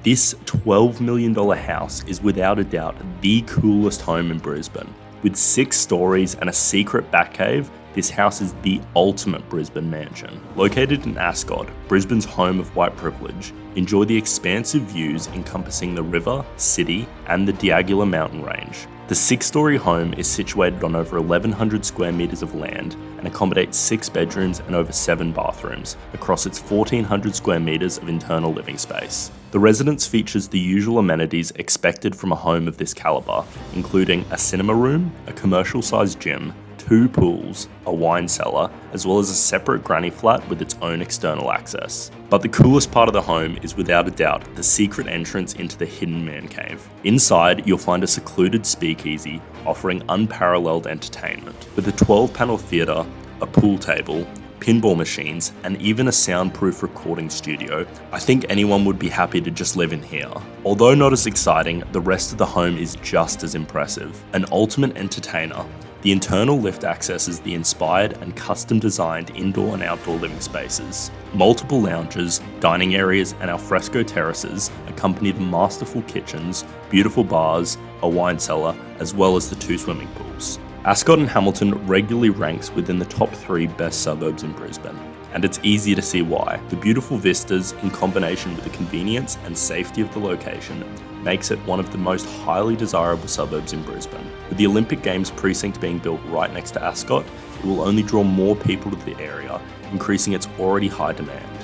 This $12 million house is without a doubt the coolest home in Brisbane. With 6 stories and a secret Batcave, this house is the ultimate Brisbane mansion. Located in Ascot, Brisbane's home of white privilege, enjoy the expansive views encompassing the river, city, and the Diagula mountain range. The 6-storey home is situated on over 1,100 square metres of land and accommodates 6 bedrooms and over 7 bathrooms across its 1,400 square metres of internal living space. The residence features the usual amenities expected from a home of this calibre, including a cinema room, a commercial-sized gym, 2 pools, a wine cellar, as well as a separate granny flat with its own external access. But the coolest part of the home is without a doubt the secret entrance into the hidden man cave. Inside, you'll find a secluded speakeasy offering unparalleled entertainment, with a 12-panel theatre, a pool table, pinball machines, and even a soundproof recording studio. I think anyone would be happy to just live in here. Although not as exciting, the rest of the home is just as impressive. An ultimate entertainer, the internal lift accesses the inspired and custom-designed indoor and outdoor living spaces. Multiple lounges, dining areas, and alfresco terraces accompany the masterful kitchens, beautiful bars, a wine cellar, as well as the 2 swimming pools. Ascot and Hamilton regularly ranks within the top 3 best suburbs in Brisbane, and it's easy to see why. The beautiful vistas, in combination with the convenience and safety of the location, makes it one of the most highly desirable suburbs in Brisbane. With the Olympic Games precinct being built right next to Ascot, it will only draw more people to the area, increasing its already high demand.